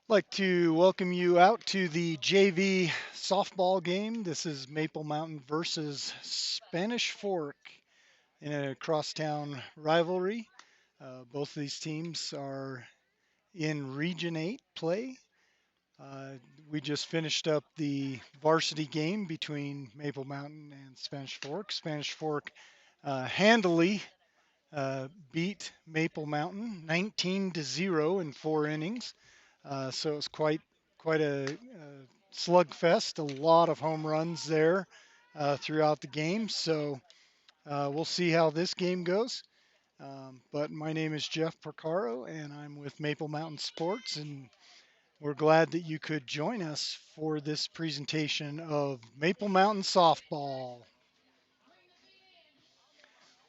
Like to welcome you out to the JV softball game. This is Maple Mountain versus Spanish Fork in a crosstown rivalry. Both of these teams are in Region 8 play. Uh, we just finished up the varsity game between Maple Mountain and Spanish Fork. Spanish Fork handily beat Maple Mountain 19-0 in 4 innings. So it was quite a slugfest. A lot of home runs there throughout the game. So we'll see how this game goes. But my name is Jeff Porcaro, and I'm with Maple Mountain Sports, and we're glad that you could join us for this presentation of Maple Mountain softball.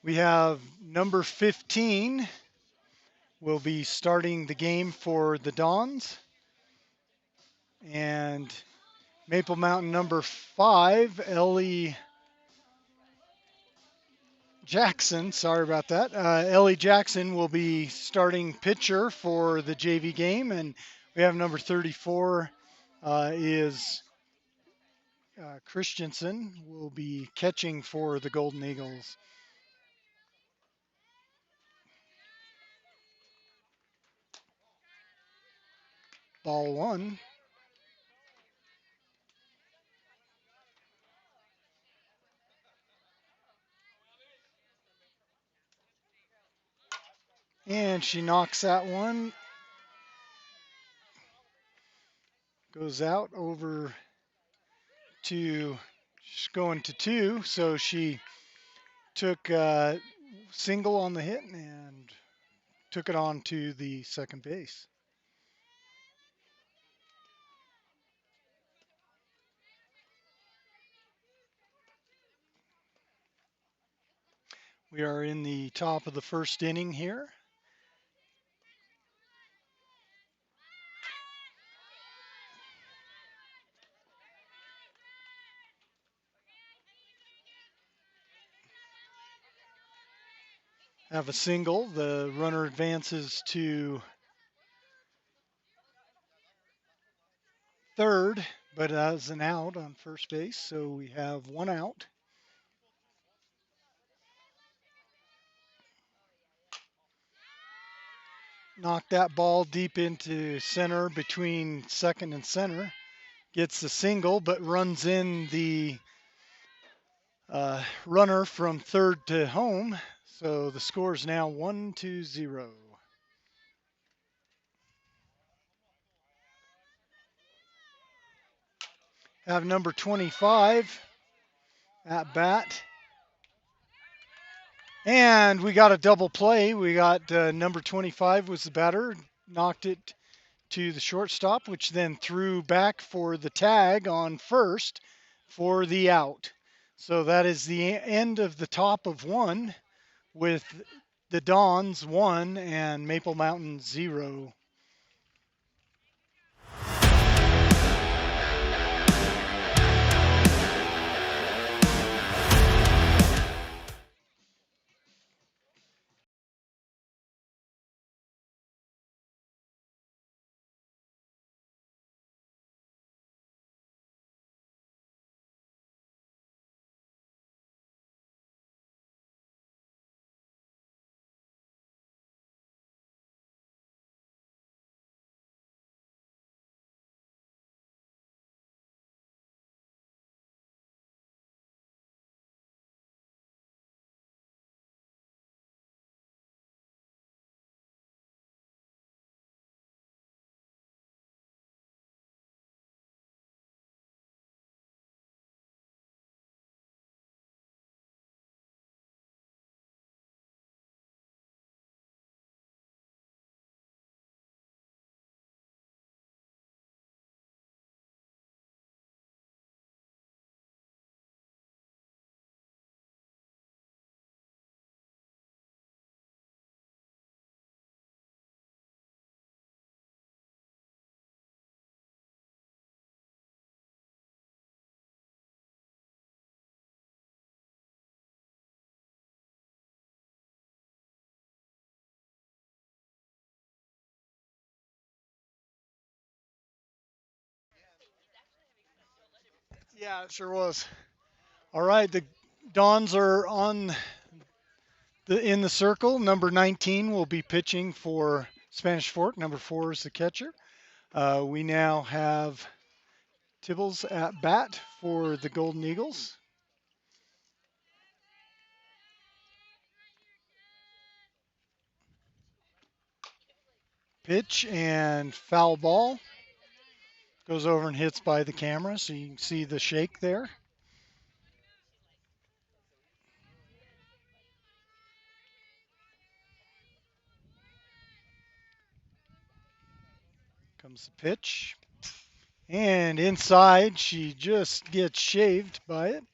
We have number 15 will be starting the game for the Dons, and Maple Mountain number 5, Ellie Jackson. Sorry about that. Ellie Jackson will be starting pitcher for the JV game, and we have number 34 is Christensen will be catching for the Golden Eagles. Ball one. And she knocks that one. Goes out over to, she's going to two. So she took single on the hit and took it on to the second base. We are in the top of the first inning here. Have a single. The runner advances to third, but as an out on first base. So we have one out. Knocked that ball deep into center between second and center. Gets the single, but runs in the runner from third to home. So the score is now 1-0. Have number 25 at bat. And we got a double play. We got number 25 was the batter, knocked it to the shortstop, which then threw back for the tag on first for the out. So that is the end of the top of one with the Dons 1 and Maple Mountain 0. Yeah, it sure was. All right, the Dons are in the circle. Number 19 will be pitching for Spanish Fork. Number 4 is the catcher. We now have Tibbles at bat for the Golden Eagles. Pitch and foul ball. Goes over and hits by the camera, so you can see the shake there. Comes the pitch. And inside, she just gets shaved by it.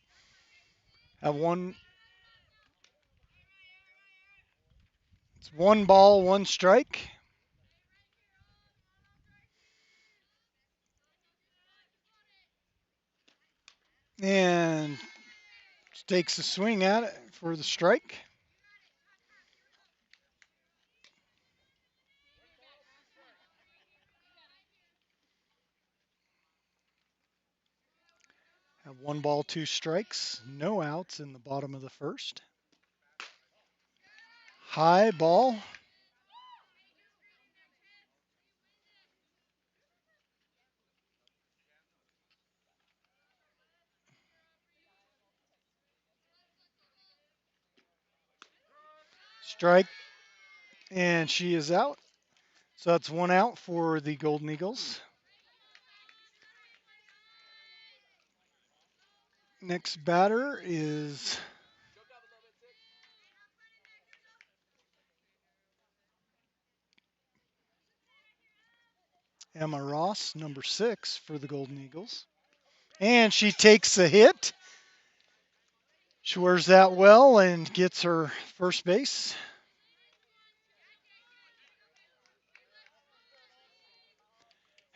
It's 1 ball, 1 strike. And takes a swing at it for the strike. Have 1 ball, 2 strikes, no outs in the bottom of the first. High ball. Strike. And she is out. So that's 1 out for the Golden Eagles. Next batter is Emma Ross, number 6 for the Golden Eagles. And she takes a hit. She wears that well and gets her first base.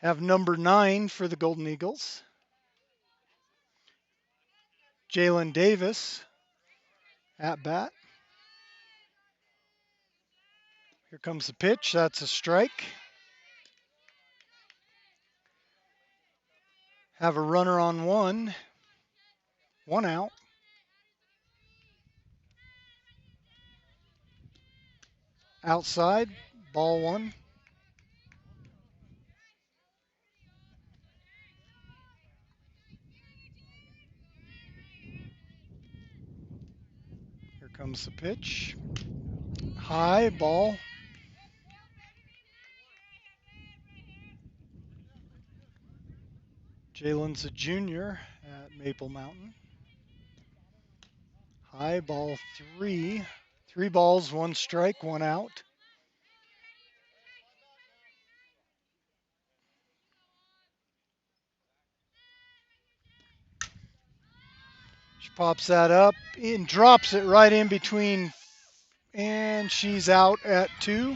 Have number 9 for the Golden Eagles. Jalen Davis at bat. Here comes the pitch. That's a strike. Have a runner on 1. 1 out. Outside, ball 1. Here comes the pitch. High ball. Jalen's a junior at Maple Mountain. High ball 3. 3 balls, 1 strike, 1 out. She pops that up and drops it right in between, and she's out at 2.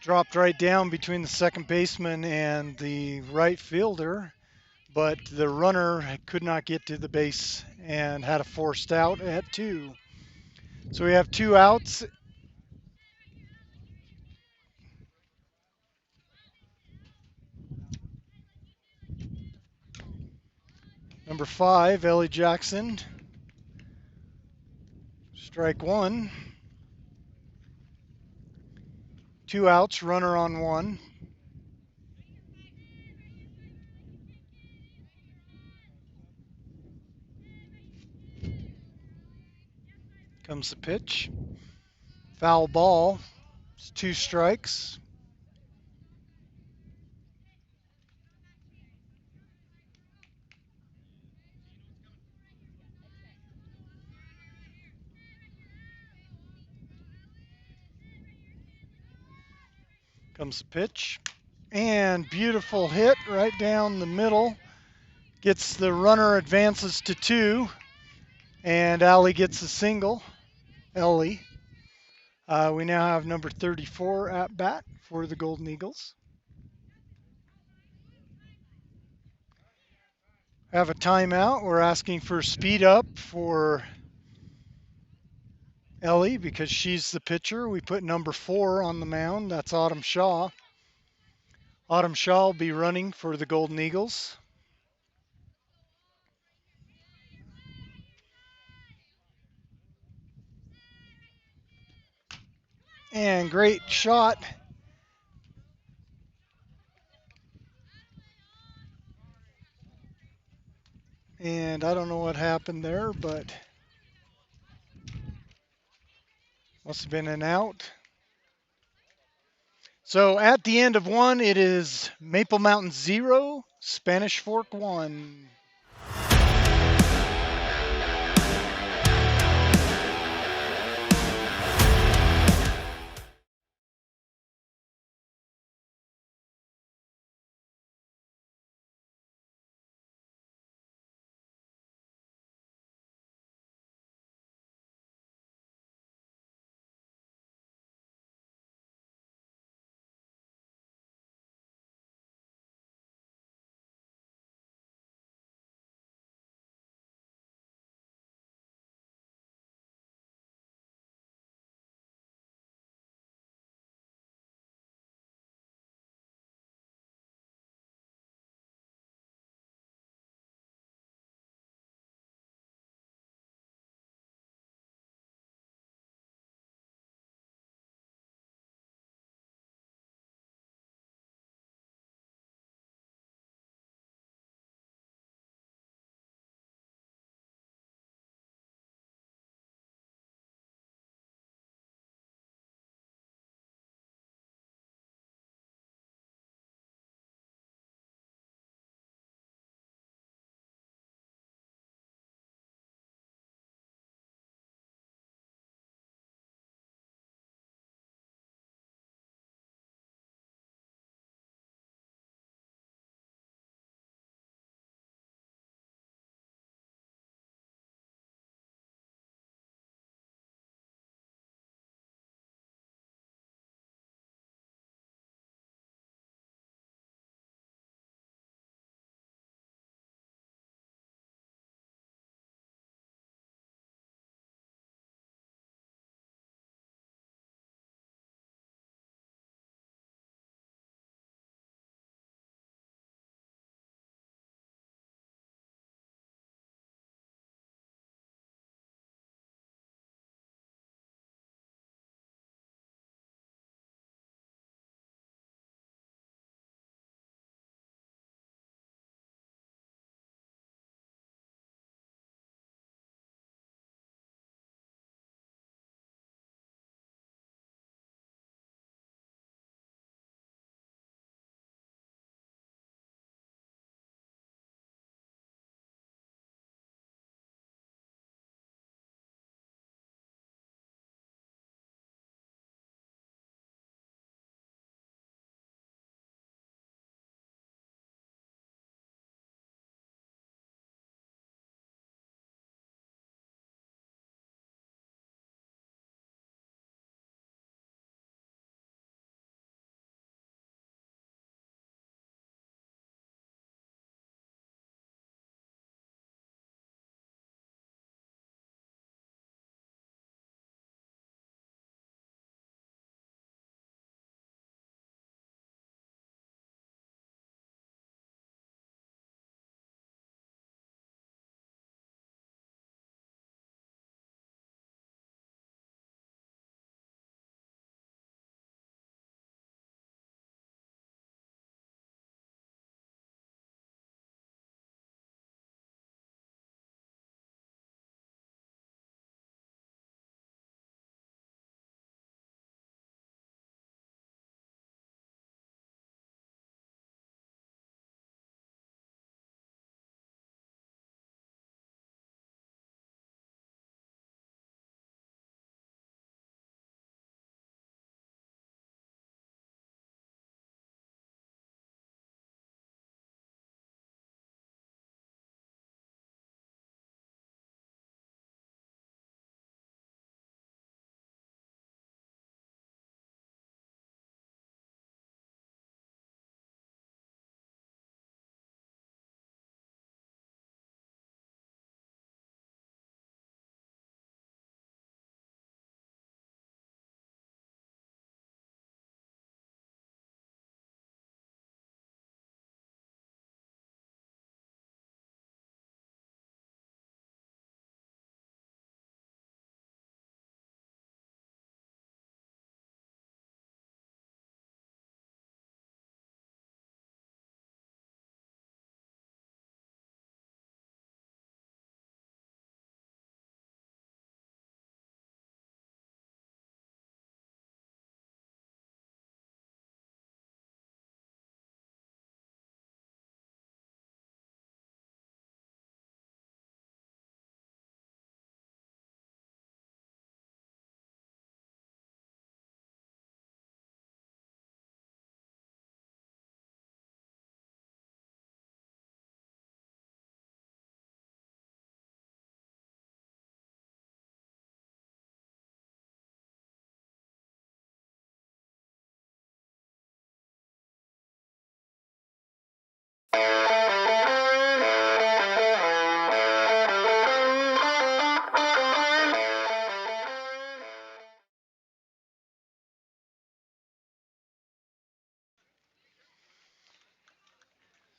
Dropped right down between the second baseman and the right fielder, but the runner could not get to the base and had a forced out at 2. So we have 2 outs. Number 5, Ellie Jackson. Strike 1. 2 outs, runner on 1. Comes the pitch. Foul ball. It's 2 strikes. Comes the pitch. And beautiful hit right down the middle. Gets the runner, advances to 2. And Allie gets a single. Ellie. We now have number 34 at bat for the Golden Eagles. Have a timeout. We're asking for speed up for Ellie because she's the pitcher. We put number 4 on the mound. That's Autumn Shaw. Autumn Shaw will be running for the Golden Eagles. And great shot. And I don't know what happened there, but must have been an out. So at the end of one, it is Maple Mountain 0, Spanish Fork 1.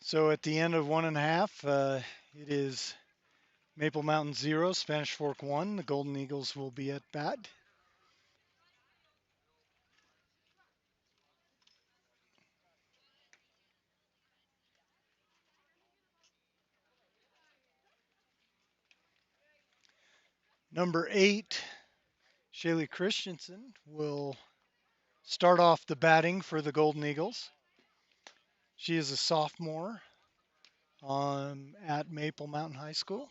So at the end of 1.5, it is Maple Mountain 0, Spanish Fork 1. The Golden Eagles will be at bat. Number 8, Shaylee Christensen will start off the batting for the Golden Eagles. She is a sophomore at Maple Mountain High School.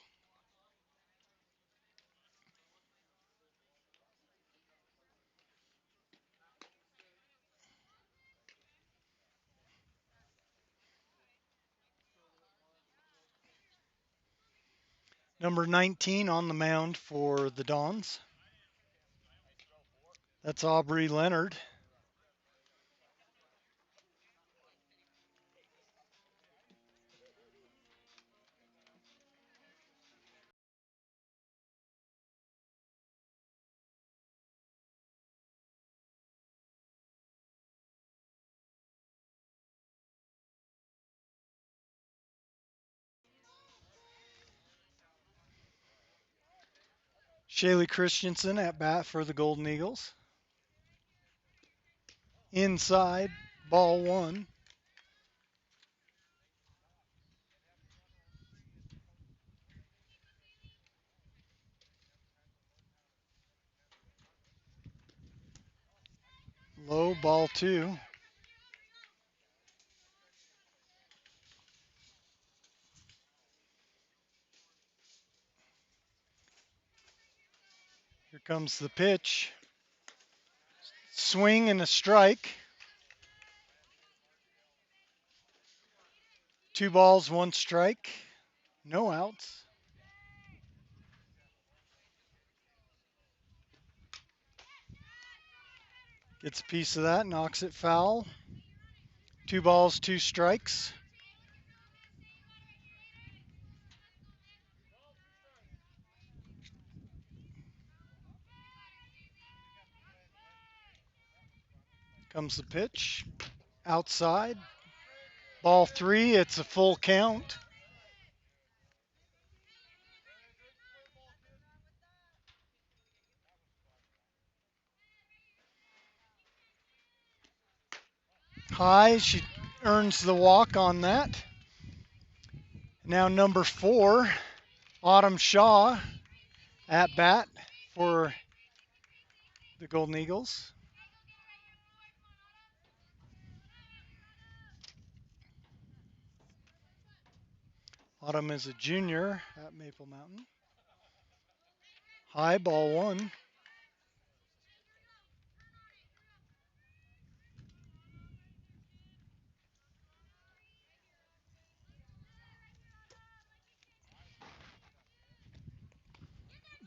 Number 19 on the mound for the Dons. That's Aubrey Leonard. Shaylee Christensen at bat for the Golden Eagles. Inside, ball 1. Low, ball 2. Here comes the pitch. Swing and a strike. 2 balls, 1 strike. No outs. Gets a piece of that, knocks it foul. 2 balls, 2 strikes. Comes the pitch. Outside. Ball 3, it's a full count. High, she earns the walk on that. Now number 4, Autumn Shaw at bat for the Golden Eagles. Autumn is a junior at Maple Mountain. High, ball 1.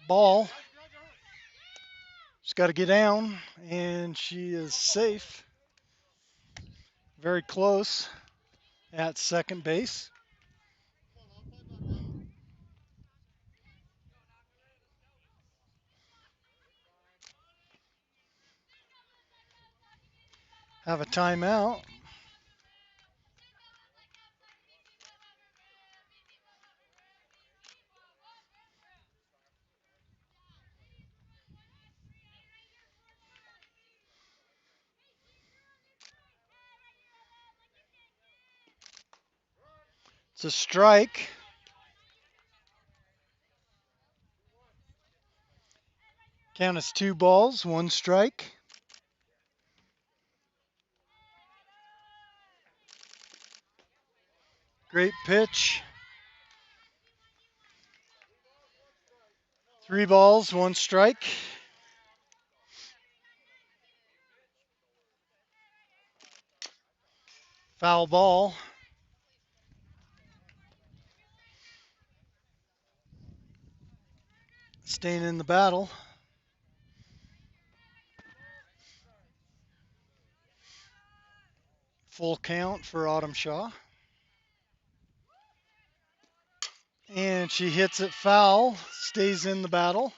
Ball. She's got to get down, and she is safe. Very close at second base. Have a timeout. It's a strike. Count is 2 balls, 1 strike. Great pitch. 3 balls, 1 strike. Foul ball. Staying in the battle. Full count for Autumn Shaw. And she hits it foul, stays in the battle.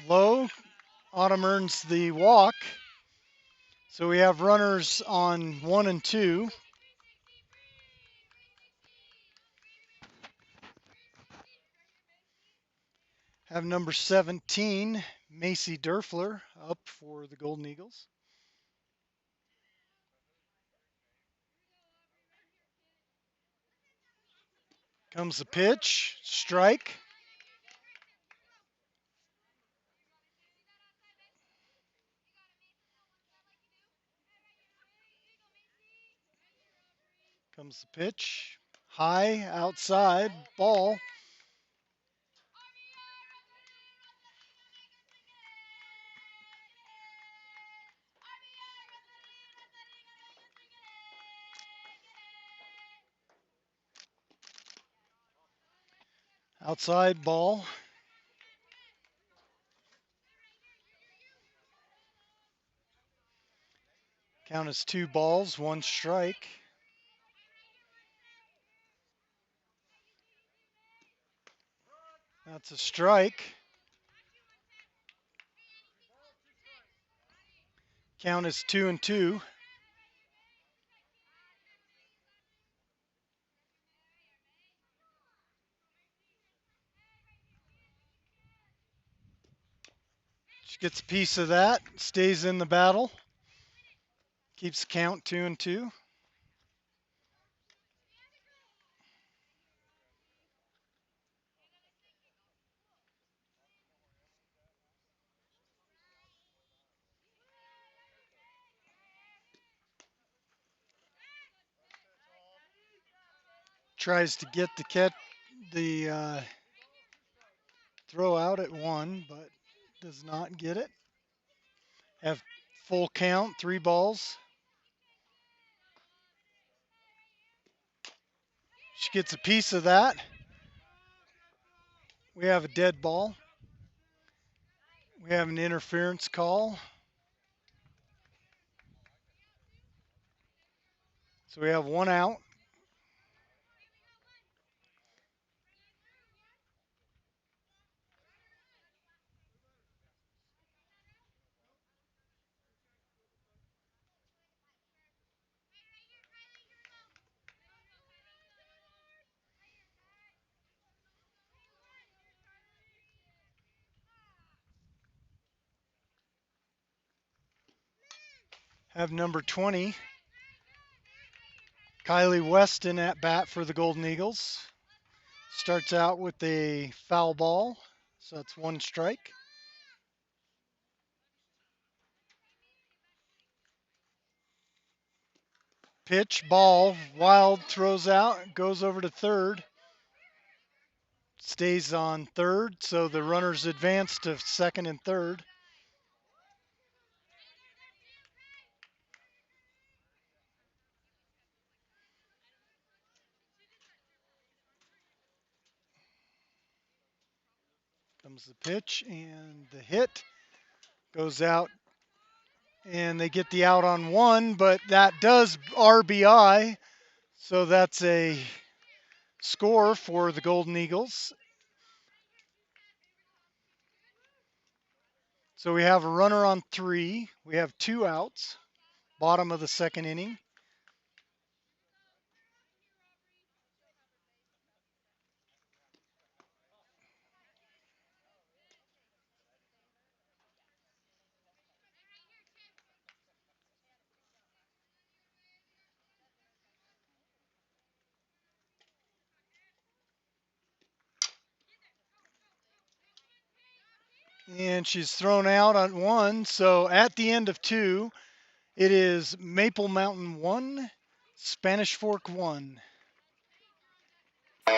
low. Autumn earns the walk. So we have runners on 1 and 2. Have number 17, Macy Durfler, up for the Golden Eagles. Comes the pitch, strike. Comes the pitch, high, outside, ball. Outside, ball. Count as 2 balls, 1 strike. That's a strike. Count is 2 and 2. She gets a piece of that, stays in the battle, keeps the count 2 and 2. Tries to get the throw out at 1, but does not get it. Have full count, 3 balls. She gets a piece of that. We have a dead ball. We have an interference call. So we have 1 out. Have number 20, Kylie Weston, at bat for the Golden Eagles. Starts out with a foul ball, so that's 1 strike. Pitch, ball, Wild throws out, goes over to third. Stays on third, so the runners advance to second and third. Comes the pitch and the hit. Goes out and they get the out on 1, but that does RBI. So that's a score for the Golden Eagles. So we have a runner on 3. We have 2 outs. Bottom of the second inning. And she's thrown out on 1. So at the end of 2, it is Maple Mountain 1, Spanish Fork 1. I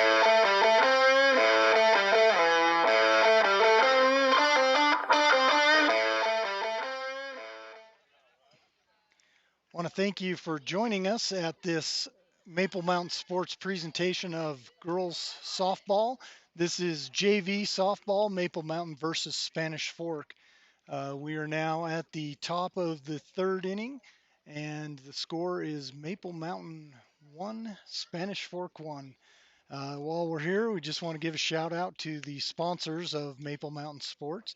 want to thank you for joining us at this Maple Mountain Sports presentation of girls softball. This is JV softball, Maple Mountain versus Spanish Fork. We are now at the top of the 3rd inning, and the score is Maple Mountain 1, Spanish Fork 1. While we're here, we just want to give a shout out to the sponsors of Maple Mountain Sports.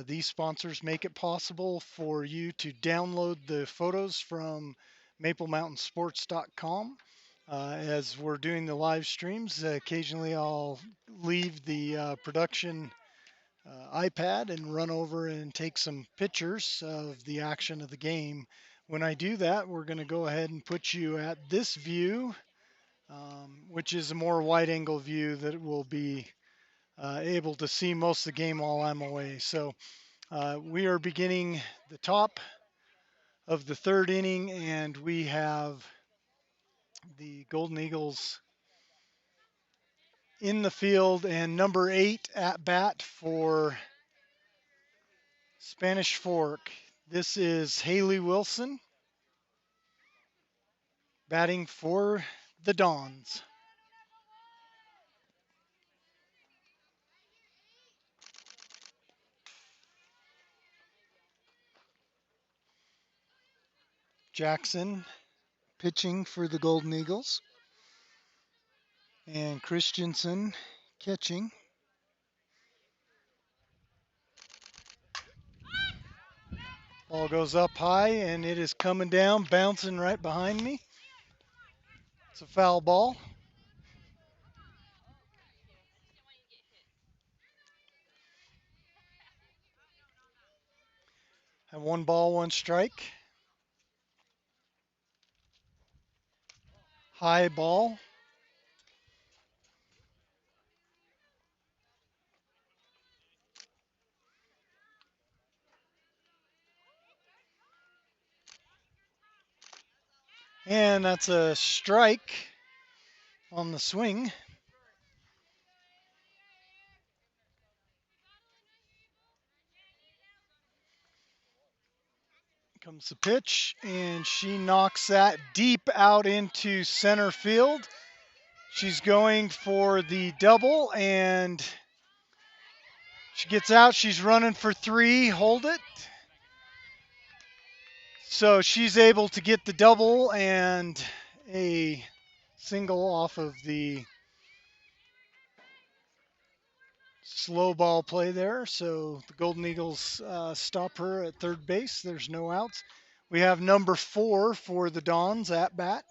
These sponsors make it possible for you to download the photos from MapleMountainSports.com. As we're doing the live streams, occasionally I'll leave the production iPad and run over and take some pictures of the action of the game. When I do that, we're going to go ahead and put you at this view, which is a more wide angle view that will be able to see most of the game while I'm away. So we are beginning the top of the third inning, and we have the Golden Eagles in the field, and number 8 at bat for Spanish Fork. This is Haley Wilson batting for the Dons. Jackson pitching for the Golden Eagles, and Christensen catching. Ball goes up high, and it is coming down, bouncing right behind me. It's a foul ball. And 1 ball, 1 strike. High ball. And that's a strike on the swing. Comes the pitch, and she knocks that deep out into center field. She's going for the double, and she gets out. She's running for 3. Hold it. So she's able to get the double and a single off of the slow ball play there. So the Golden Eagles stop her at third base. There's no outs. We have number 4 for the Dons at bat.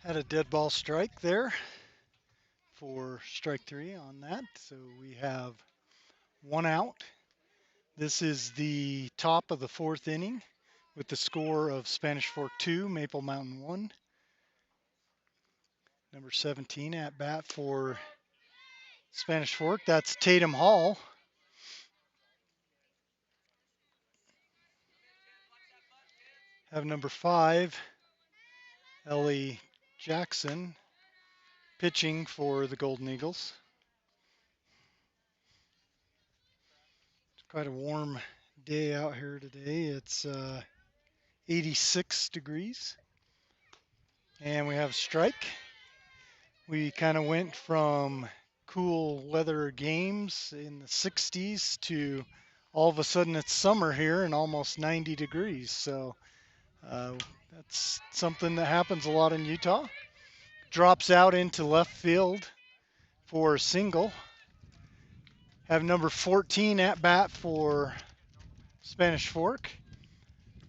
Had a dead ball strike there for strike 3 on that. So we have 1 out. This is the top of the 4th inning with the score of Spanish Fork 2, Maple Mountain 1. Number 17 at bat for Spanish Fork. That's Tatum Hall. Have number 5, Ellie Jackson, pitching for the Golden Eagles. It's quite a warm day out here today. It's 86 degrees. And we have strike. We kind of went from cool weather games in the 60s to all of a sudden it's summer here and almost 90 degrees. So that's something that happens a lot in Utah. Drops out into left field for a single. Have number 14 at bat for Spanish Fork.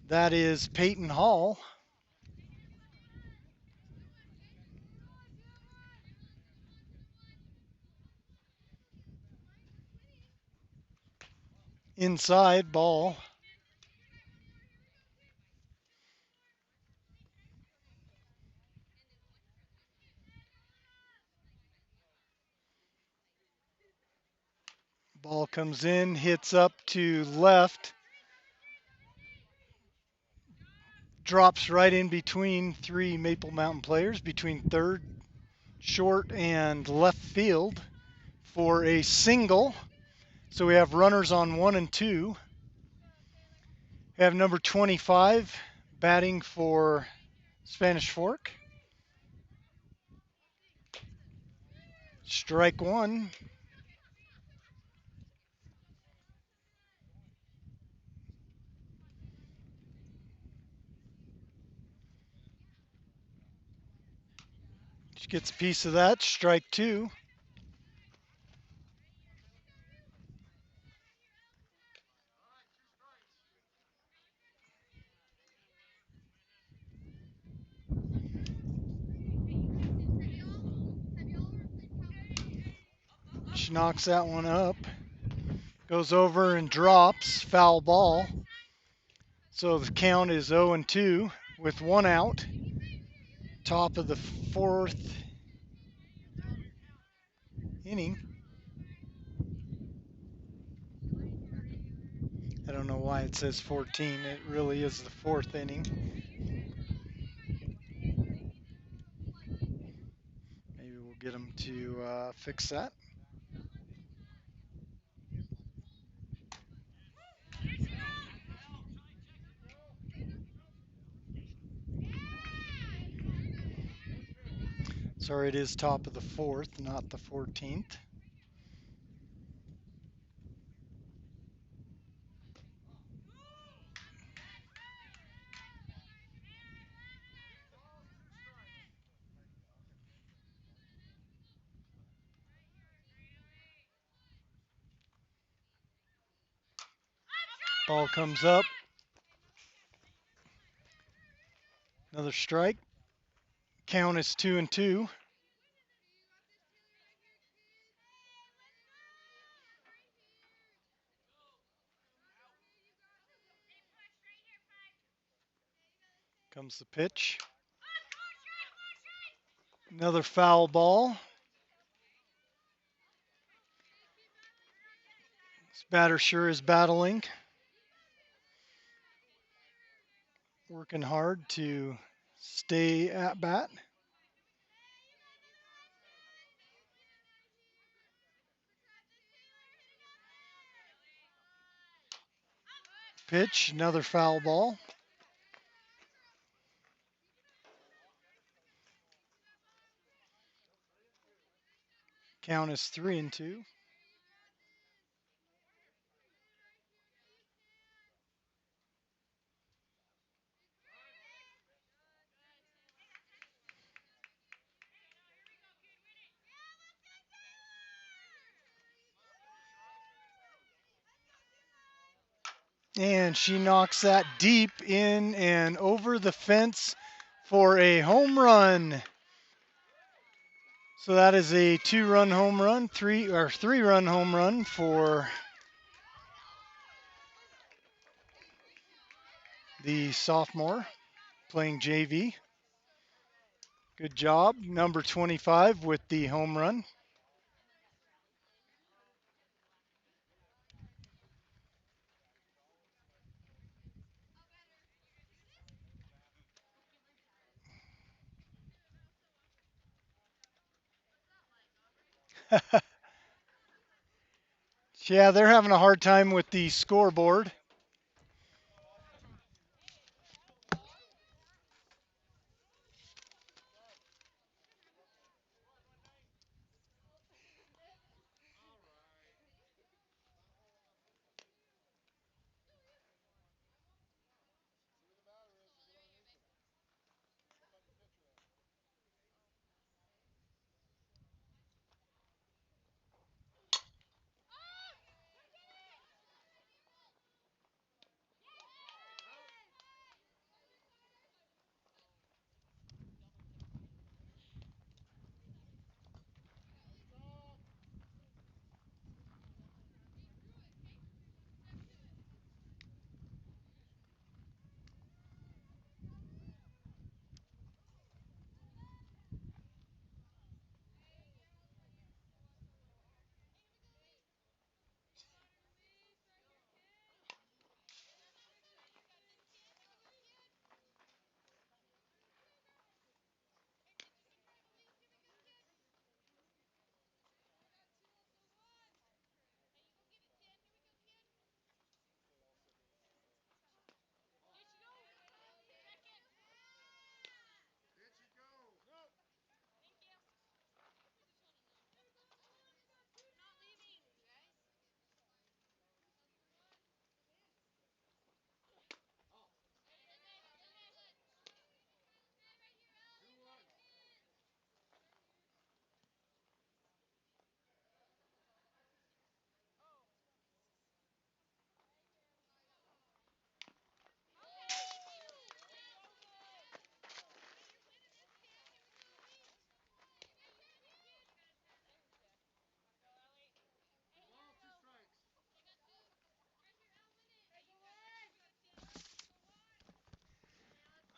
That is Peyton Hall. Inside ball. Ball comes in, hits up to left. Drops right in between 3 Maple Mountain players, between third, short, and left field for a single. So we have runners on 1 and 2. We have number 25 batting for Spanish Fork. Strike 1. She gets a piece of that. Strike 2. She knocks that one up. Goes over and drops. Foul ball. So the count is 0 and 2 with 1 out. Top of the 4th inning. I don't know why it says 14. It really is the 4th inning. Maybe we'll get them to fix that. Sorry, it is top of the 4th, not the 14th. Ball comes up. Another strike. Count is 2 and 2. Comes the pitch. Another foul ball. This batter sure is battling. Working hard to stay at bat. Pitch, another foul ball. Count is 3 and 2. And she knocks that deep in and over the fence for a home run. So that is a 2-run home run, 3-run home run for the sophomore playing JV. Good job, number 25 with the home run. Yeah, they're having a hard time with the scoreboard.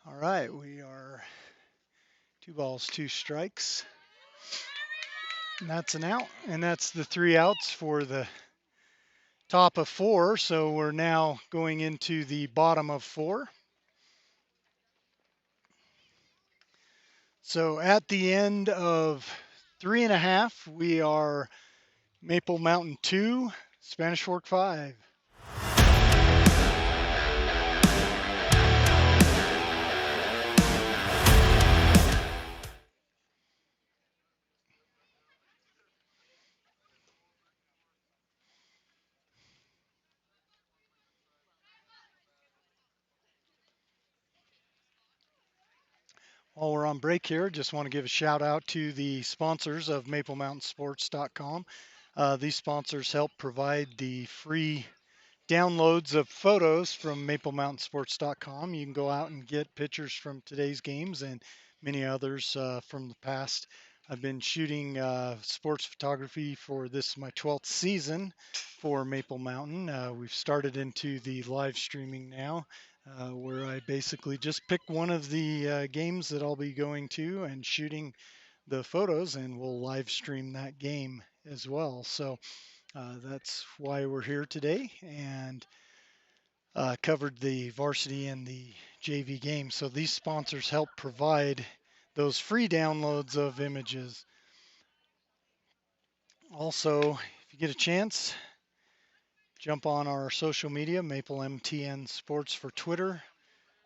All right, we are 2 balls, 2 strikes. And that's an out, and that's the 3 outs for the top of 4. So we're now going into the bottom of 4. So at the end of 3.5, we are Maple Mountain 2, Spanish Fork 5. While we're on break here, just want to give a shout out to the sponsors of MapleMountainSports.com. These sponsors help provide the free downloads of photos from MapleMountainSports.com. You can go out and get pictures from today's games and many others from the past. I've been shooting sports photography for this my 12th season for Maple Mountain. We've started into the live streaming now, where I basically just pick one of the games that I'll be going to and shooting the photos, and we'll live stream that game as well. So that's why we're here today, and covered the varsity and the JV game. So these sponsors help provide those free downloads of images. Also, if you get a chance, jump on our social media, Maple MTN Sports for Twitter,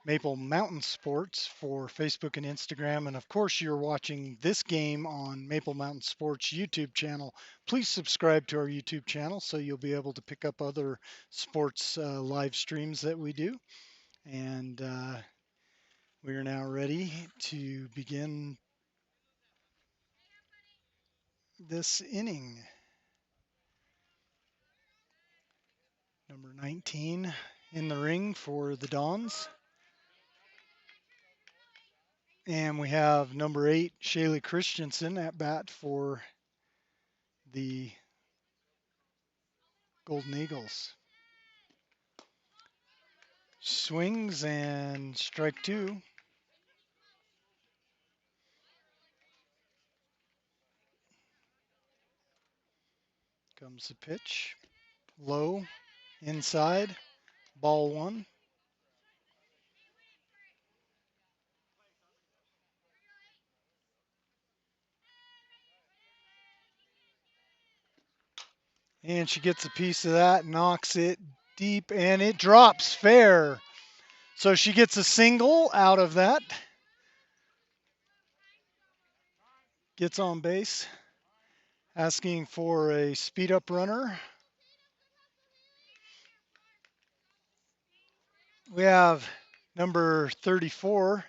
Maple Mountain Sports for Facebook and Instagram. And of course, you're watching this game on Maple Mountain Sports YouTube channel. Please subscribe to our YouTube channel so you'll be able to pick up other sports live streams that we do. And we are now ready to begin this inning. Number 19 in the ring for the Dons. And we have number 8, Shaylee Christensen, at bat for the Golden Eagles. Swings and strike 2. Comes the pitch. Low, inside, ball 1. And she gets a piece of that, knocks it deep, and it drops fair. So she gets a single out of that. Gets on base, asking for a speed up runner. We have number 34,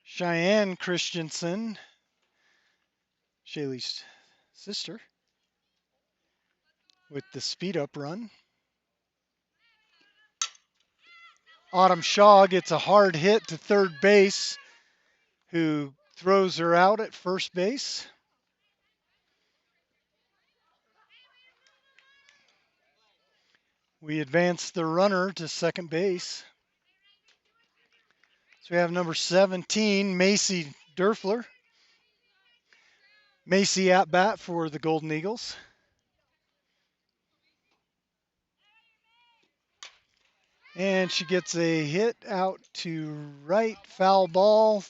Cheyenne Christensen, Shaylee's sister, with the speed up run. Autumn Shaw gets a hard hit to third base, who throws her out at first base. We advance the runner to second base. So we have number 17, Macy Durfler. Macy at bat for the Golden Eagles. And she gets a hit out to right, foul ball.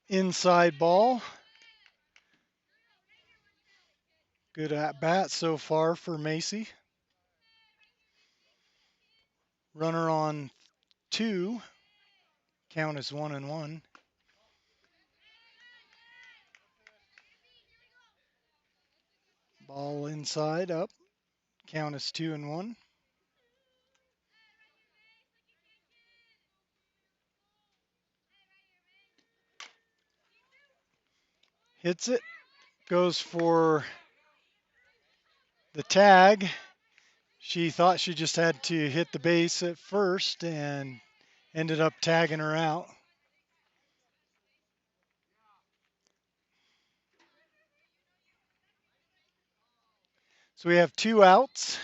Inside ball. Good at bat so far for Macy. Runner on 2. Count is 1-1. Ball inside, up. Count is 2-1. Hits it. Goes for the tag. She thought she just had to hit the base at first and ended up tagging her out. So we have 2 outs.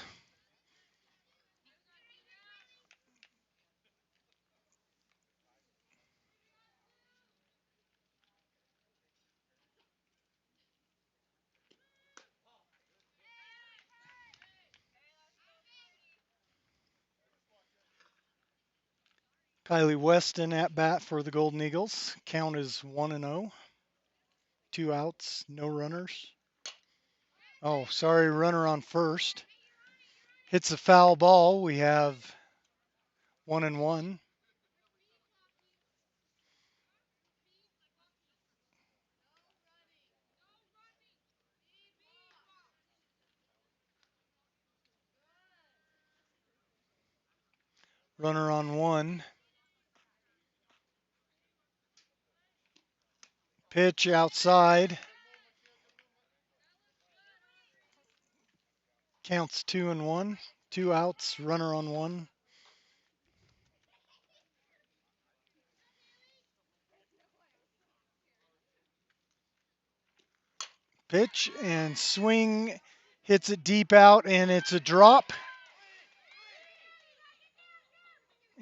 Kylie Weston at bat for the Golden Eagles. Count is 1-0. 2 outs, no runners. Oh, sorry, runner on first. Hits a foul ball. We have 1-1. Runner on 1. Pitch outside. Counts 2-1. 2 outs, runner on 1. Pitch and swing. Hits it deep out, and it's a drop.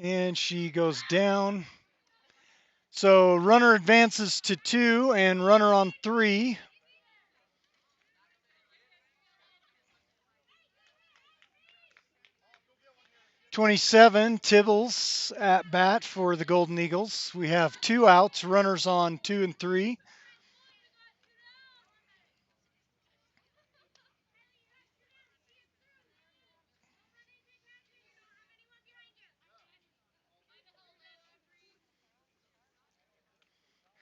And she goes down. So runner advances to 2 and runner on 3. '27, Tibbles at bat for the Golden Eagles. We have 2 outs, runners on 2 and 3. Here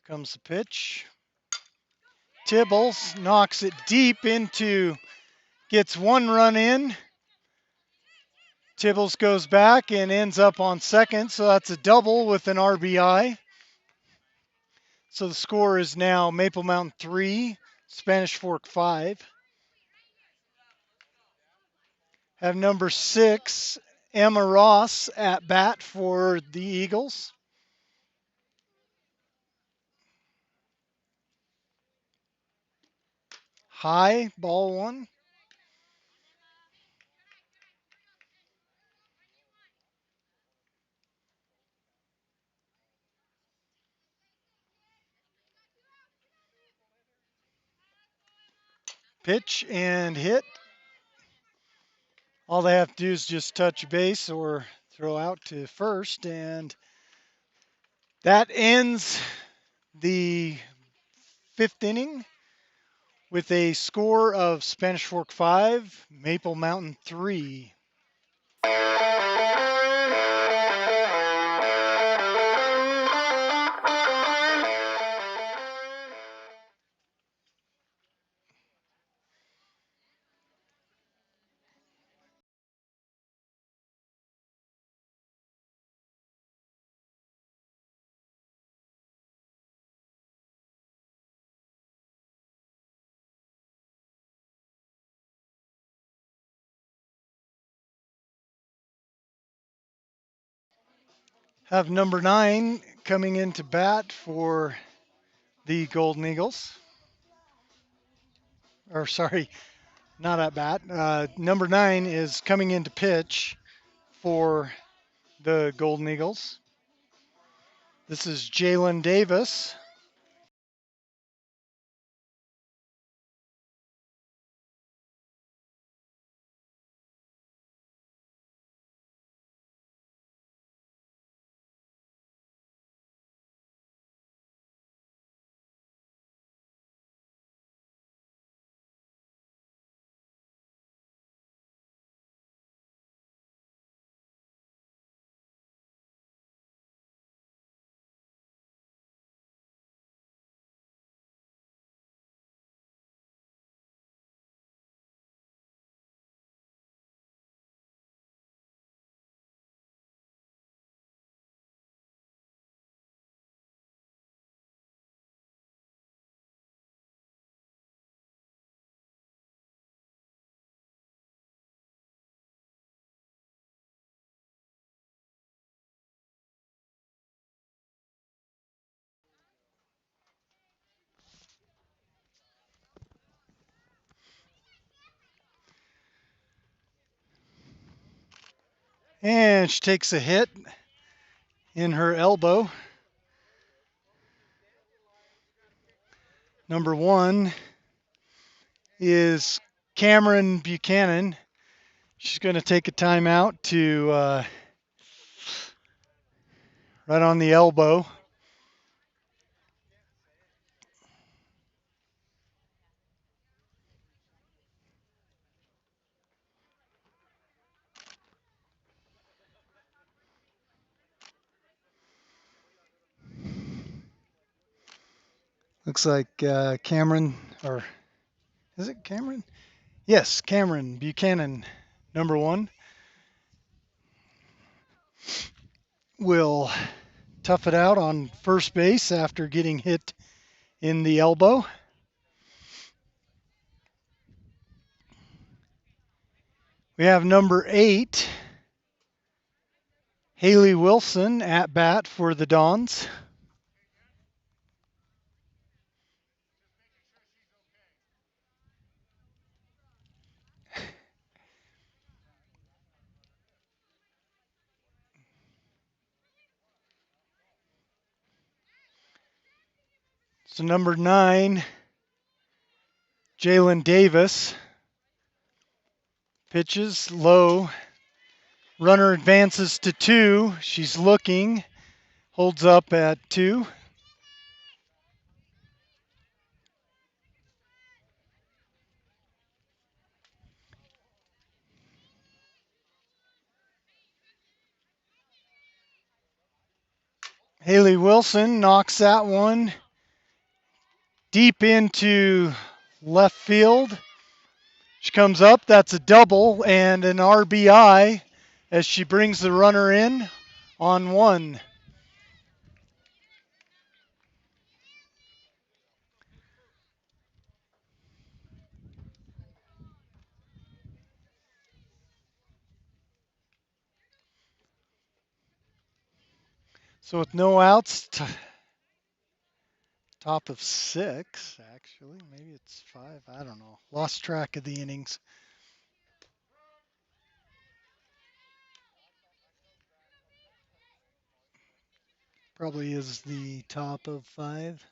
comes the pitch. Tibbles knocks it deep into, gets 1 run in Tibbles goes back and ends up on second, so that's a double with an RBI. So the score is now Maple Mountain 3, Spanish Fork 5. Have number 6, Emma Ross, at bat for the Eagles. High, ball 1. Pitch and hit. All they have to do is just touch base or throw out to first, and that ends the 5th inning with a score of Spanish Fork 5, Maple Mountain 3. Have number 9 coming into bat for the Golden Eagles. Or sorry, not at bat. Number 9 is coming into pitch for the Golden Eagles. This is Jalen Davis. And she takes a hit in her elbow. Number 1 is Cameron Buchanan. She's going to take a timeout to right on the elbow. Looks like Cameron, or is it Cameron? Yes, Cameron Buchanan, number 1, will tough it out on first base after getting hit in the elbow. We have number 8, Haley Wilson, at bat for the Dons. So number 9, Jalen Davis, pitches low. Runner advances to 2. She's looking, holds up at 2. Haley Wilson knocks that one deep into left field. She comes up, that's a double and an RBI as she brings the runner in on 1. So with no outs, top of 6, actually. Maybe it's 5. I don't know. Lost track of the innings. Probably is the top of 5.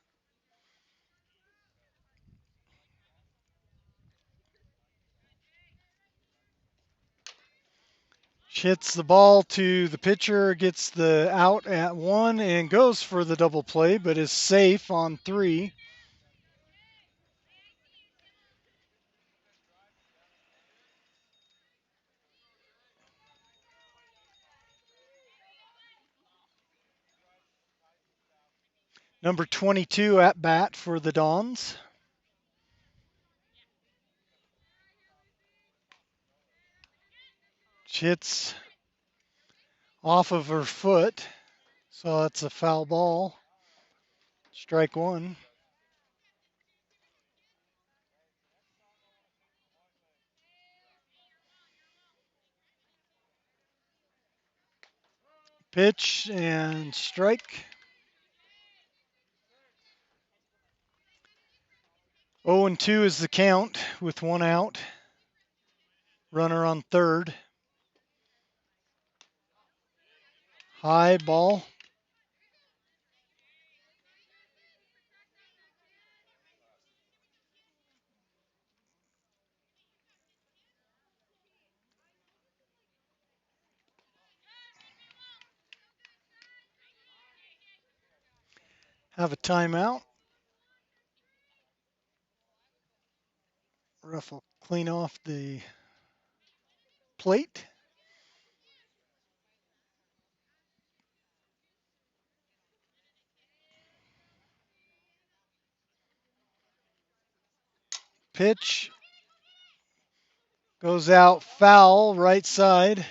She hits the ball to the pitcher, gets the out at 1, and goes for the double play, but is safe on 3. Number 22 at bat for the Dons. She hits off of her foot, so that's a foul ball. Strike 1. Pitch and strike. 0-2 is the count with 1 out. Runner on 3rd. High ball. Have a timeout. Ref will clean off the plate. Pitch goes out foul, right side.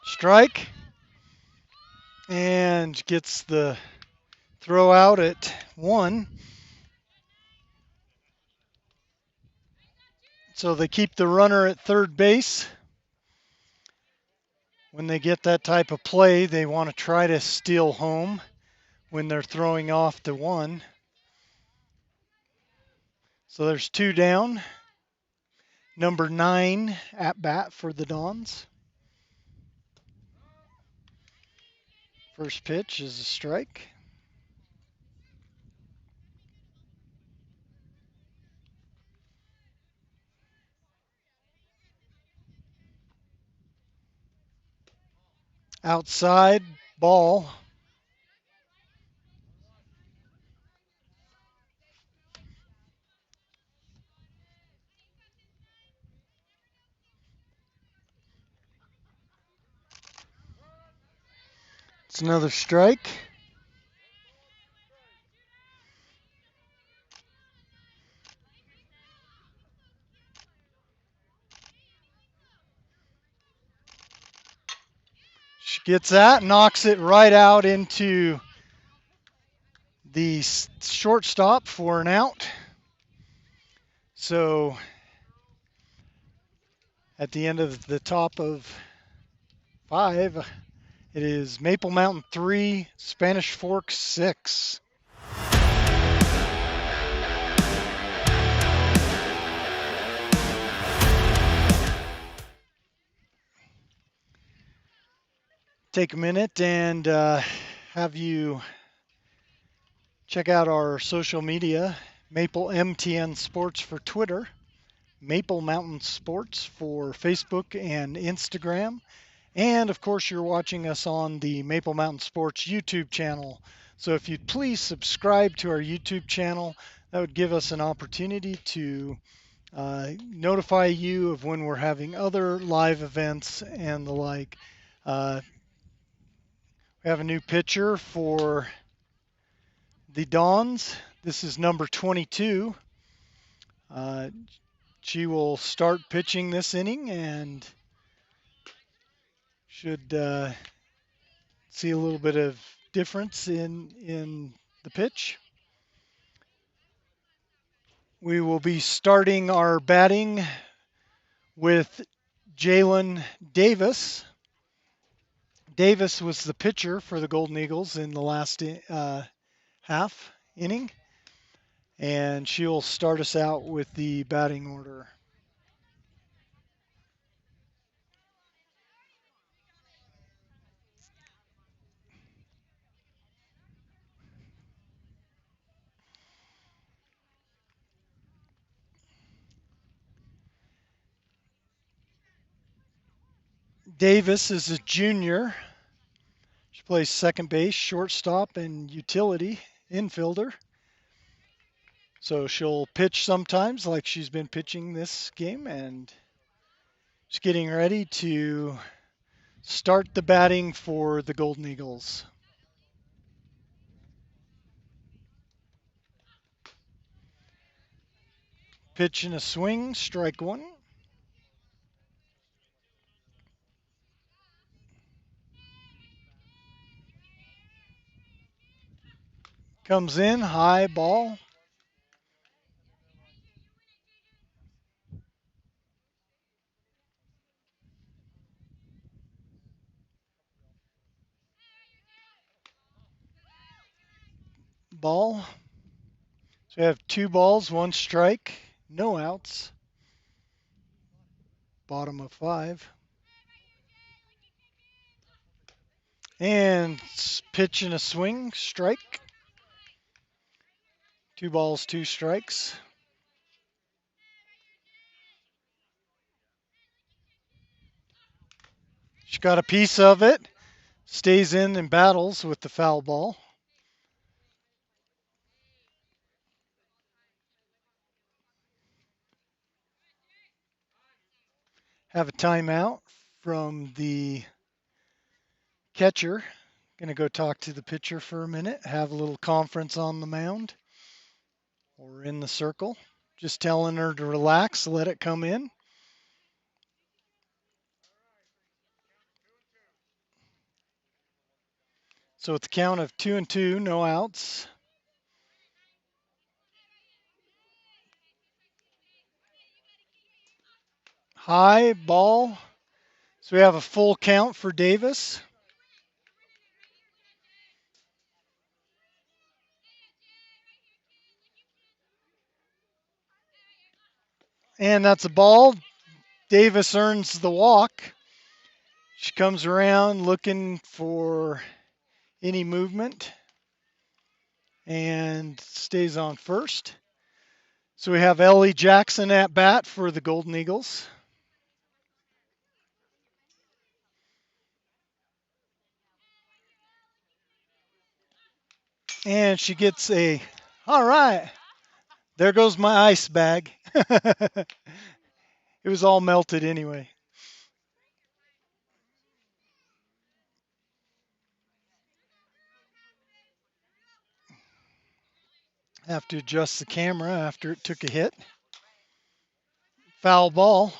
Strike. And gets the throw out at 1. So they keep the runner at third base. When they get that type of play, they want to try to steal home when they're throwing off to 1. So there's 2 down. Number 9 at bat for the Dons. First pitch is a strike. Outside ball. It's another strike. She gets that, knocks it right out into the shortstop for an out. So at the end of the top of 5, it is Maple Mountain 3, Spanish Fork 6. Take a minute and have you check out our social media, Maple MTN Sports for Twitter, Maple Mountain Sports for Facebook and Instagram, and of course you're watching us on the Maple Mountain Sports YouTube channel. So if you'd please subscribe to our YouTube channel, That would give us an opportunity to notify you of when we're having other live events and the like. We have a new pitcher for the Dons. This is number 22. Uh, she will start pitching this inning and should see a little bit of difference in the pitch. We will be starting our batting with Jalen Davis. Davis was the pitcher for the Golden Eagles in the last half inning, and she'll start us out with the batting order. Davis is a junior. She plays second base, shortstop, and utility infielder. So she'll pitch sometimes like she's been pitching this game, and she's getting ready to start the batting for the Golden Eagles. Pitch and a swing, strike one. Comes in, high ball. Ball. So we have 2 balls, 1 strike, no outs. Bottom of 5. And pitch and a swing, strike. 2 balls, 2 strikes. She got a piece of it. Stays in and battles with the foul ball. Have a timeout from the catcher. Going to go talk to the pitcher for a minute, have a little conference on the mound or in the circle. Just telling her to relax, let it come in. So at the count of 2-2, no outs. High ball. So we have a full count for Davis. And that's a ball. Davis earns the walk. She comes around looking for any movement and stays on first. So we have Ellie Jackson at bat for the Golden Eagles. And she gets all right, there goes my ice bag. It was all melted anyway. Have to adjust the camera after it took a hit. Foul ball.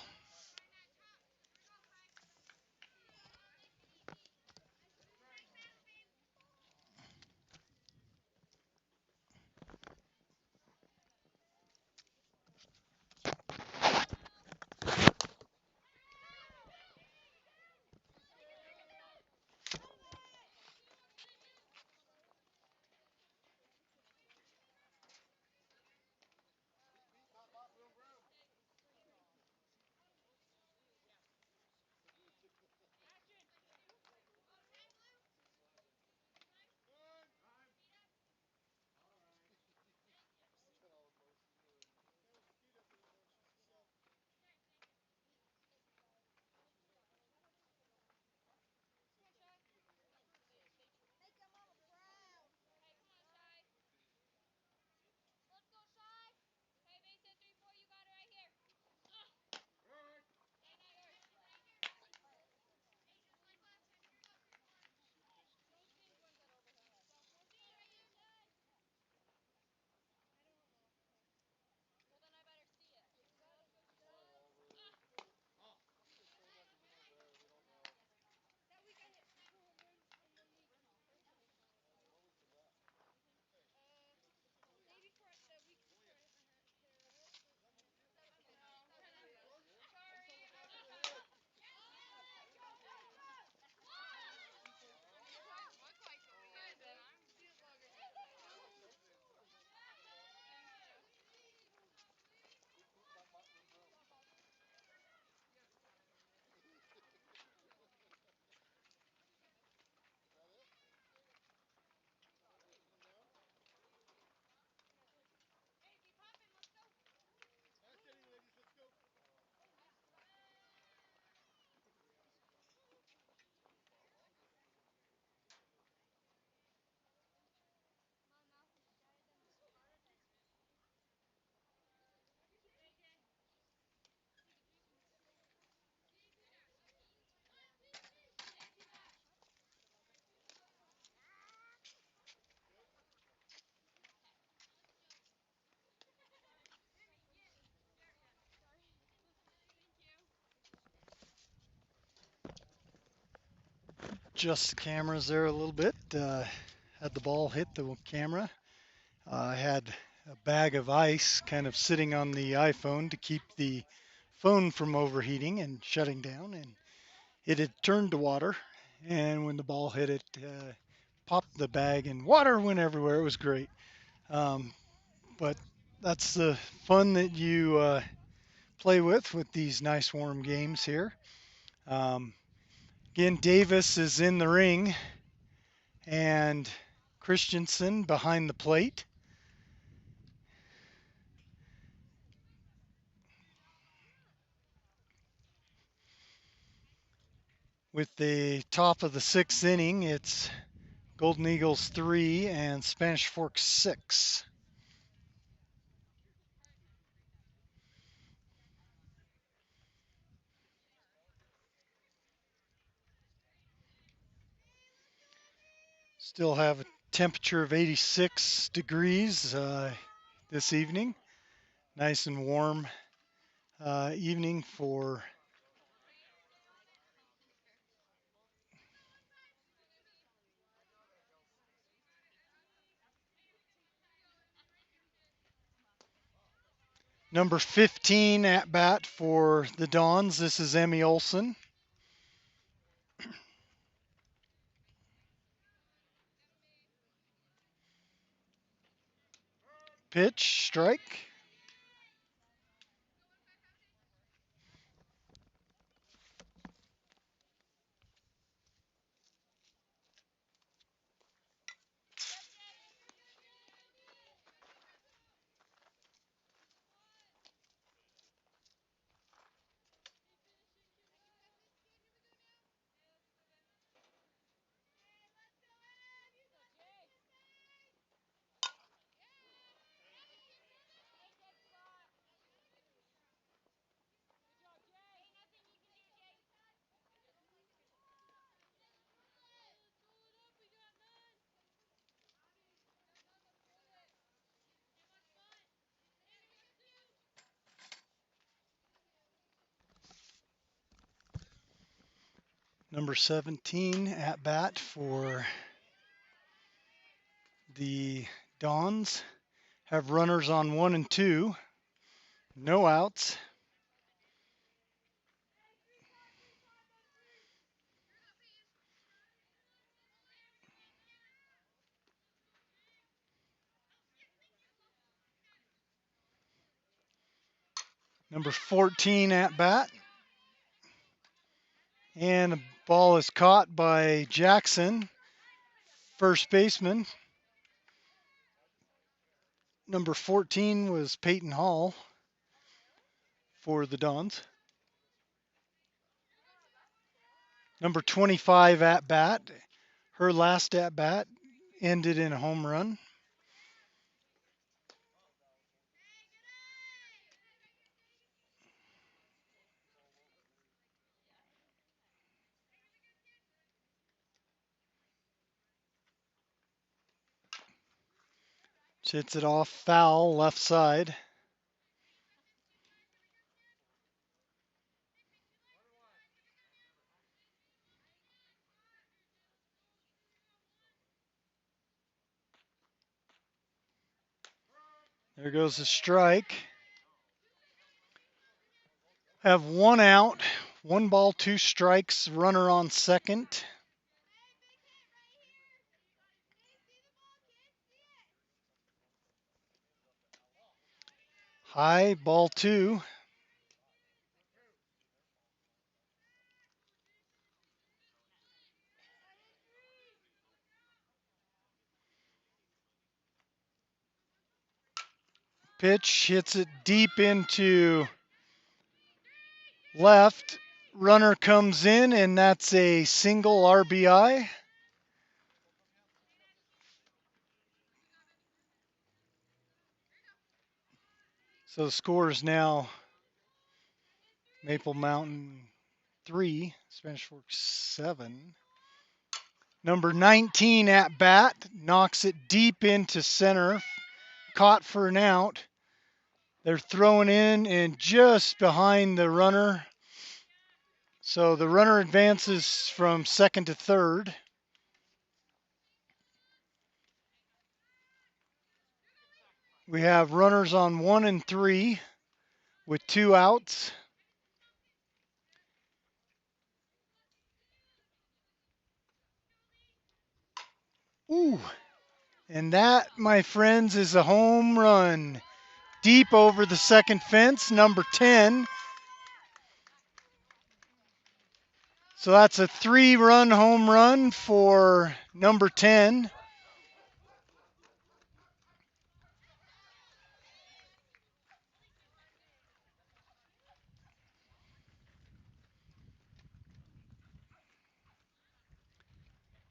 Adjust the cameras there a little bit. Had the ball hit the camera. I had a bag of ice kind of sitting on the iPhone to keep the phone from overheating and shutting down, and it had turned to water. And when the ball hit it, popped the bag, and water went everywhere. It was great. Um, but that's the fun that you play with these nice warm games here. Um, Again, Davis is in the ring and Christensen behind the plate. With the top of the sixth inning, it's Golden Eagles 3 and Spanish Fork 6. Still have a temperature of 86 degrees this evening. Nice and warm evening for number 15 at bat for the Dons. This is Emmy Olson. Pitch, strike. Number 17 at bat for the Dons. Have runners on 1 and 2. No outs. Number 14 at bat. And the ball is caught by Jackson, first baseman. Number 14 was Peyton Hall for the Dons. Number 25 at bat. Her last at bat ended in a home run. She hits it off foul left side. There goes the strike. Have 1 out, 1 ball, 2 strikes, runner on second. High, ball 2. Pitch hits it deep into left. Runner comes in, and that's a single RBI. So the score is now Maple Mountain 3, Spanish Fork 7. Number 19 at bat, knocks it deep into center, caught for an out. They're throwing in, and just behind the runner So the runner advances from second to third. We have runners on 1 and 3 with 2 outs. Ooh, and that, my friends, is a home run. Deep over the second fence, number 10. So that's a 3-run home run for number 10.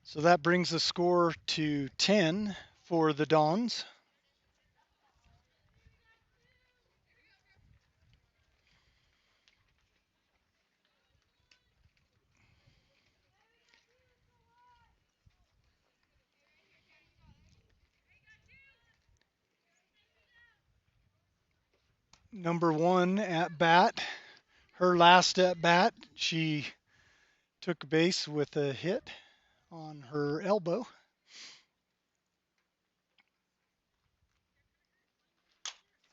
So that brings the score to 10 for the Dons. Number 1 at bat. Her last at bat, she took base with a hit on her elbow.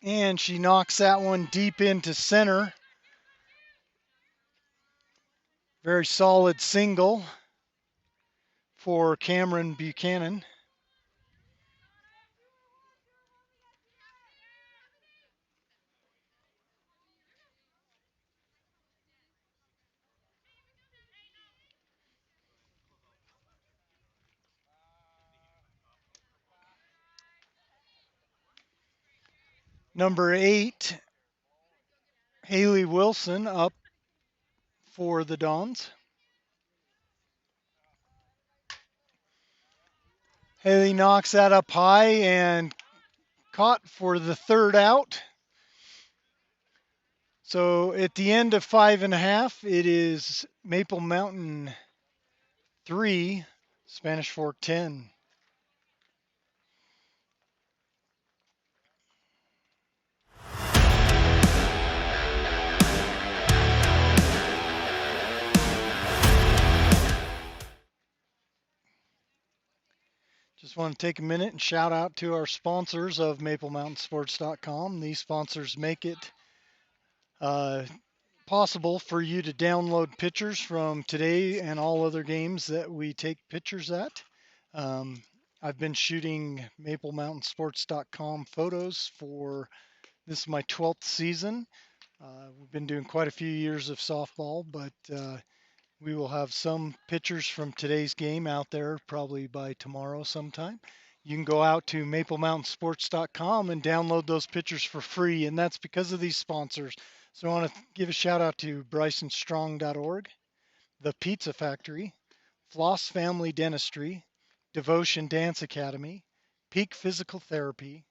And she knocks that one deep into center. Very solid single for Cameron Buchanan. Number 8, Haley Wilson up for the Dons. Haley knocks that up high and caught for the third out. So at the end of 5.5, it is Maple Mountain 3, Spanish Fork 10. Just want to take a minute and shout out to our sponsors of MapleMountainSports.com. These sponsors make it possible for you to download pictures from today and all other games that we take pictures at. I've been shooting MapleMountainSports.com photos for this is my 12th season. We've been doing quite a few years of softball, but we will have some pictures from today's game out there probably by tomorrow sometime. You can go out to MapleMountainSports.com and download those pictures for free, and that's because of these sponsors. So I want to give a shout out to BrysonStrong.org, The Pizza Factory, Floss Family Dentistry, Devotion Dance Academy, Peak Physical Therapy,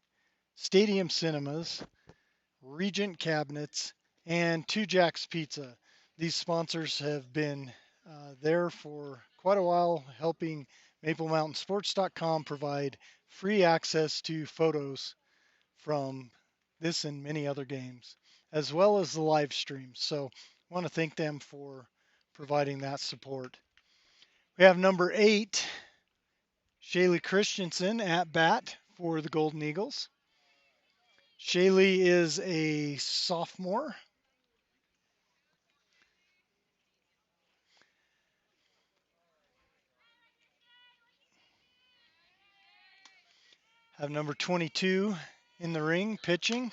Stadium Cinemas, Regent Cabinets, and Two Jacks Pizza. These sponsors have been there for quite a while, helping MapleMountainSports.com provide free access to photos from this and many other games, as well as the live streams. So I want to thank them for providing that support. We have number 8, Shaylee Christensen at bat for the Golden Eagles. Shaylee is a sophomore. Have number 22 in the ring pitching.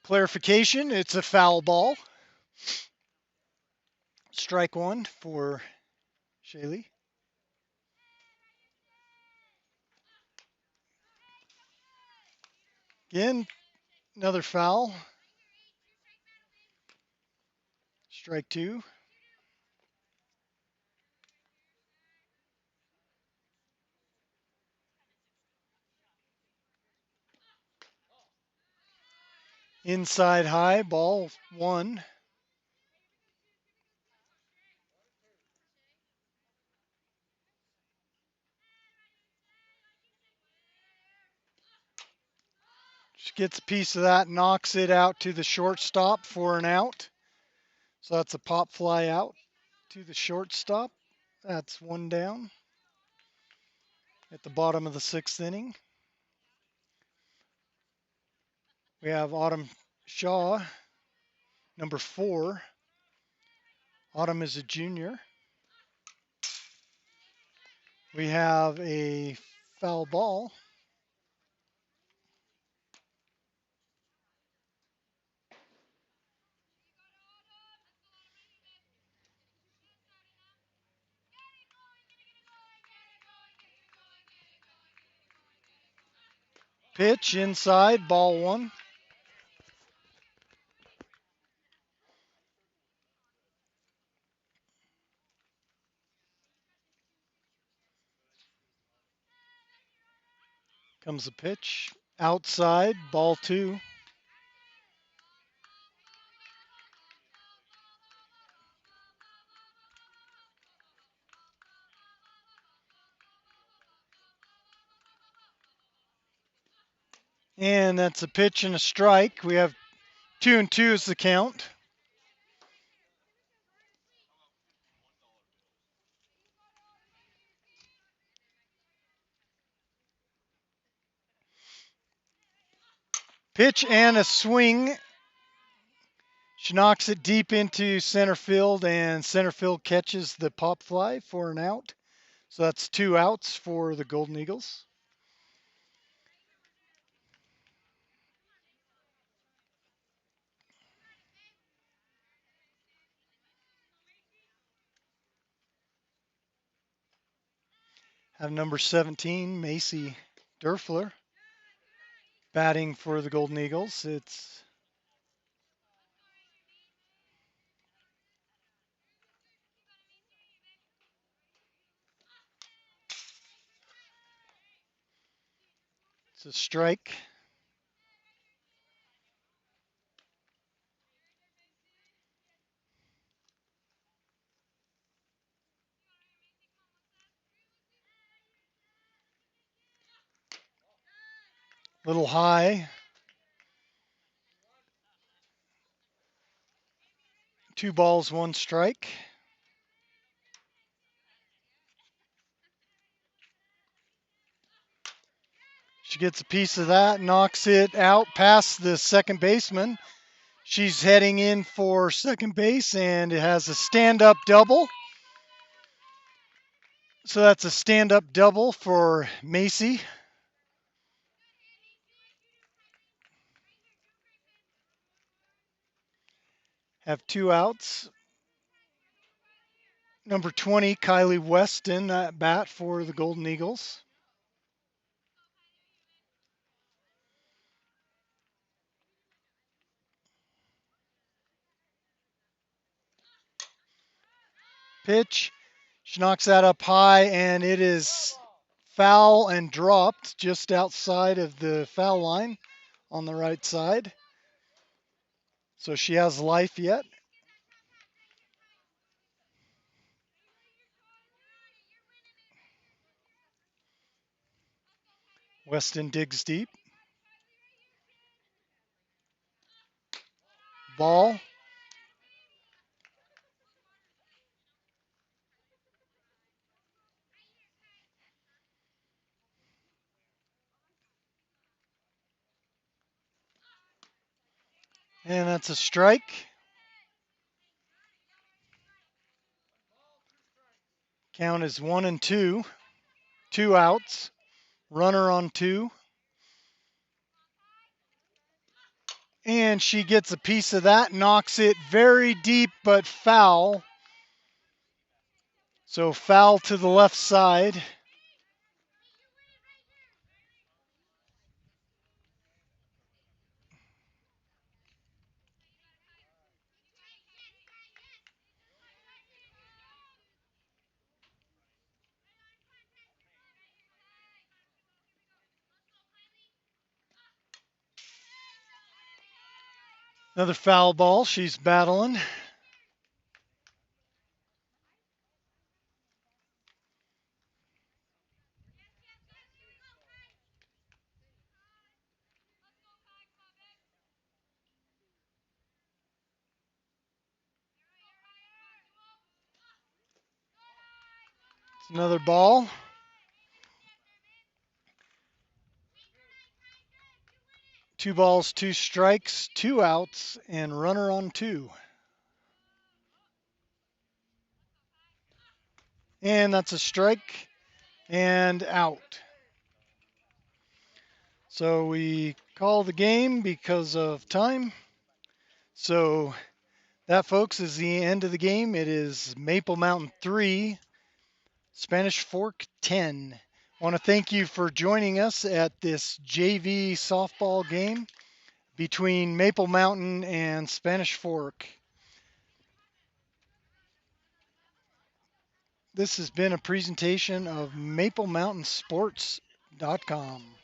Clarification, it's a foul ball. Strike 1 for Shaylee. Again, another foul. Strike 2. Inside high, ball 1. She gets a piece of that, knocks it out to the shortstop for an out. So that's a pop fly out to the shortstop. That's one down at the bottom of the 6th inning. We have Autumn Shaw, number 4. Autumn is a junior. We have a foul ball. Pitch inside, ball 1. Comes the pitch outside, ball 2. And that's a pitch and a strike. We have 2-2 is the count. Pitch and a swing. She knocks it deep into center field, and center field catches the pop fly for an out. So that's 2 outs for the Golden Eagles. Have number 17, Macy Durfler, batting for the Golden Eagles. It's a strike. Little high. 2 balls, 1 strike. She gets a piece of that, knocks it out past the second baseman. She's heading in for second base, and it has a stand-up double. So that's a stand-up double for Macy. Have 2 outs. Number 20, Kylie Weston at bat for the Golden Eagles. Pitch. She knocks that up high, and it is foul and dropped just outside of the foul line on the right side. So she has life yet. Weston digs deep. Ball. And that's a strike. Count is 1-2. 2 outs. Runner on 2. And she gets a piece of that, knocks it very deep but foul. So foul to the left side. Another foul ball. She's battling. Another ball. Two balls, two strikes, two outs, and runner on two. And that's a strike and out. So we call the game because of time. So that, folks, is the end of the game. It is Maple Mountain 3, Spanish Fork 10. I want to thank you for joining us at this JV softball game between Maple Mountain and Spanish Fork. This has been a presentation of MapleMountainSports.com.